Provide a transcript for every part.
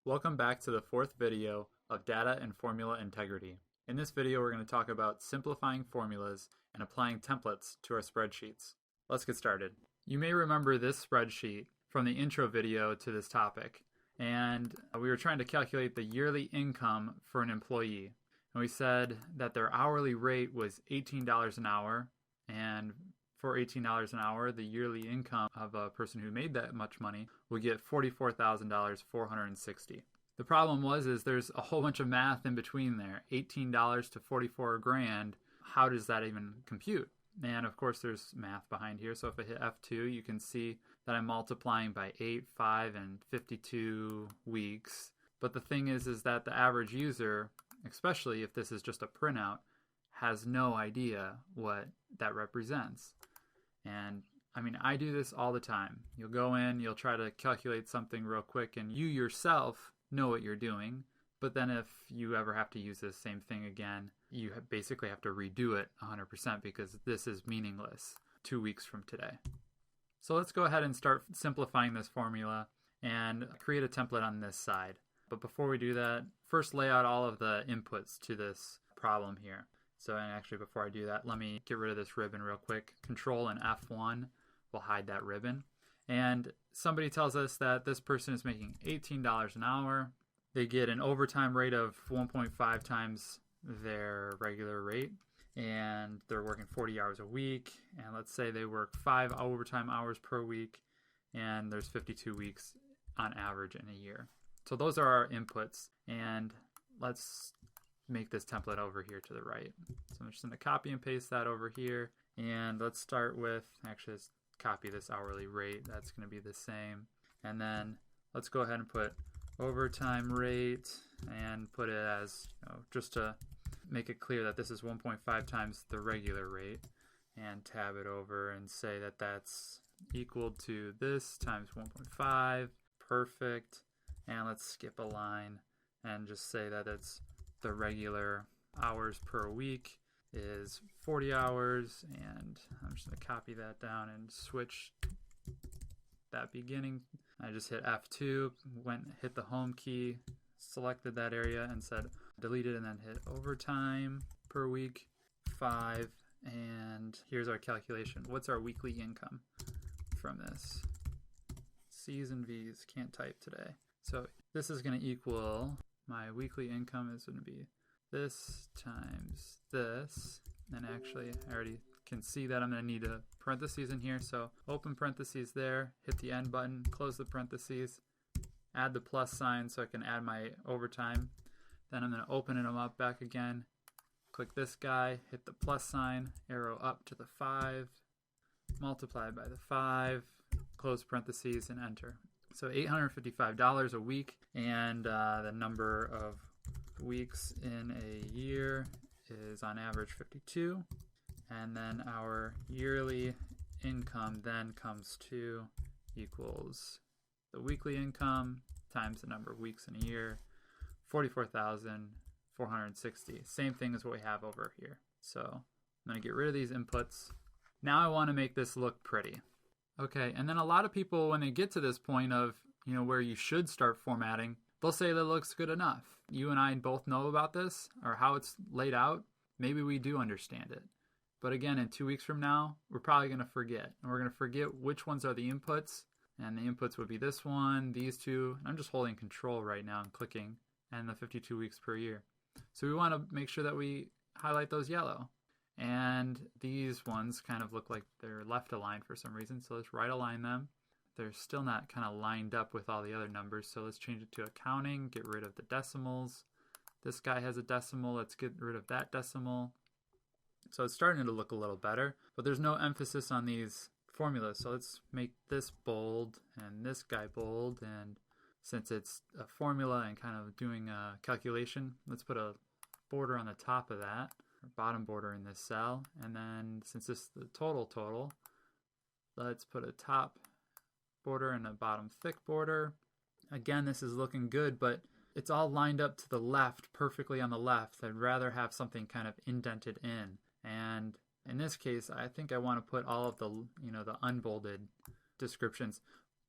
Welcome back to the fourth video of Data and Formula Integrity. In this video, we're going to talk about simplifying formulas and applying templates to our spreadsheets. Let's get started. You may remember this spreadsheet from the intro video to this topic, and we were trying to calculate the yearly income for an employee. And we said that their hourly rate was $18 an hour, and for $18 an hour, the yearly income of a person who made that much money would get $44,460. The problem is there's a whole bunch of math in between there. $18 to 44 grand. How does that even compute? And of course there's math behind here. So if I hit F2, you can see that I'm multiplying by 8, 5, and 52 weeks. But the thing is that the average user, especially if this is just a printout, has no idea what that represents. And I mean, I do this all the time. You'll go in, you'll try to calculate something real quick, and you yourself know what you're doing. But then if you ever have to use this same thing again, you basically have to redo it 100% because this is meaningless 2 weeks from today. So let's go ahead and start simplifying this formula and create a template on this side. But before we do that, first lay out all of the inputs to this problem here. So, and actually before I do that, let me get rid of this ribbon real quick. Control and F1 will hide that ribbon. And somebody tells us that this person is making $18 an hour. They get an overtime rate of 1.5 times their regular rate. And they're working 40 hours a week. And let's say they work 5 overtime hours per week. And there's 52 weeks on average in a year. So those are our inputs. And let's make this template over here to the right. So I'm just going to copy and paste that over here. And let's start with, actually let's copy this hourly rate. That's going to be the same. And then let's go ahead and put overtime rate and put it as, just to make it clear that this is 1.5 times the regular rate. And tab it over and say that that's equal to this times 1.5. Perfect. And let's skip a line and just say that it's the regular hours per week is 40 hours, and I'm just going to copy that down and switch that beginning. I just hit F2, hit the home key, selected that area and said delete it, and then hit overtime per week 5, and here's our calculation. What's our weekly income from this? C's and V's, can't type today. So this is going to equal, my weekly income is going to be this times this. And actually, I already can see that I'm going to need a parentheses in here. So open parentheses there, hit the end button, close the parentheses, add the plus sign so I can add my overtime. Then I'm going to open them up back again. Click this guy, hit the plus sign, arrow up to the 5, multiply by the 5, close parentheses, and enter. So $855 a week, and the number of weeks in a year is on average 52. And then our yearly income then comes to equals the weekly income times the number of weeks in a year, 44,460. Same thing as what we have over here. So I'm going to get rid of these inputs. Now I want to make this look pretty. Okay, and then a lot of people, when they get to this point of, where you should start formatting, they'll say that looks good enough. You and I both know about this, or how it's laid out. Maybe we do understand it. But again, in 2 weeks from now, we're probably going to forget. And we're going to forget which ones are the inputs. And the inputs would be this one, these two. I'm just holding control right now and clicking, and the 52 weeks per year. So we want to make sure that we highlight those yellow. And these ones kind of look like they're left aligned for some reason, so let's right align them. They're still not kind of lined up with all the other numbers, so let's change it to accounting, get rid of the decimals. This guy has a decimal, let's get rid of that decimal. So it's starting to look a little better, but there's no emphasis on these formulas, so let's make this bold and this guy bold, and since it's a formula and kind of doing a calculation, let's put a border on the top of that. Bottom border in this cell, and then since this is the total, let's put a top border and a bottom thick border. Again, this is looking good, but it's all lined up to the left, perfectly on the left. I'd rather have something kind of indented in, and in this case I think I want to put all of the the unbolded descriptions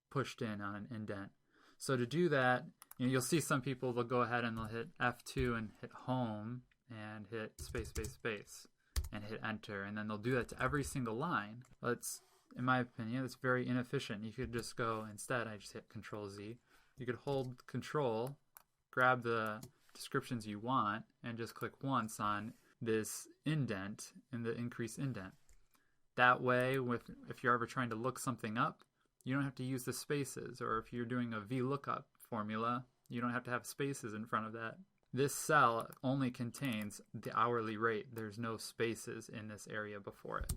pushed in on an indent. So to do that, You'll see some people, they'll go ahead and they'll hit F2 and hit home and hit space, space, space and hit enter. And then they'll do that to every single line. That's, in my opinion, it's very inefficient. You could just go, instead, I just hit Control Z. You could hold Control, grab the descriptions you want, and just click once on this indent in the increase indent. That way, if you're ever trying to look something up, you don't have to use the spaces. Or if you're doing a VLOOKUP formula, you don't have to have spaces in front of that. This cell only contains the hourly rate. There's no spaces in this area before it.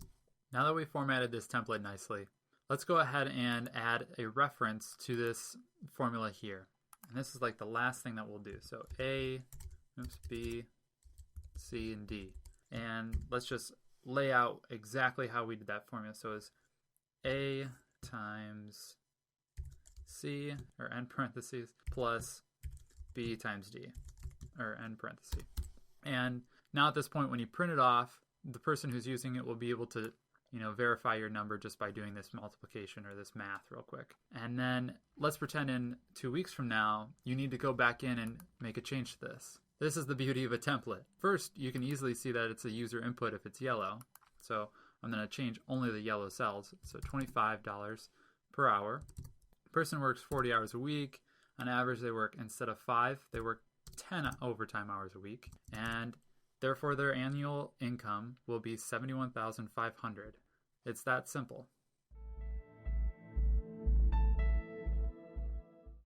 Now that we formatted this template nicely, let's go ahead and add a reference to this formula here. And this is like the last thing that we'll do. So A, B, C, and D. And let's just lay out exactly how we did that formula. So it's A times C, or end parentheses, plus B times D, or end parentheses. And now at this point, when you print it off, the person who's using it will be able to verify your number just by doing this multiplication or this math real quick. And then let's pretend in 2 weeks from now, you need to go back in and make a change to this. This is the beauty of a template. First, you can easily see that it's a user input if it's yellow. So I'm going to change only the yellow cells. So $25 per hour. The person works 40 hours a week. On average, they work, instead of 5, they work 10 overtime hours a week. And therefore, their annual income will be $71,500. It's that simple.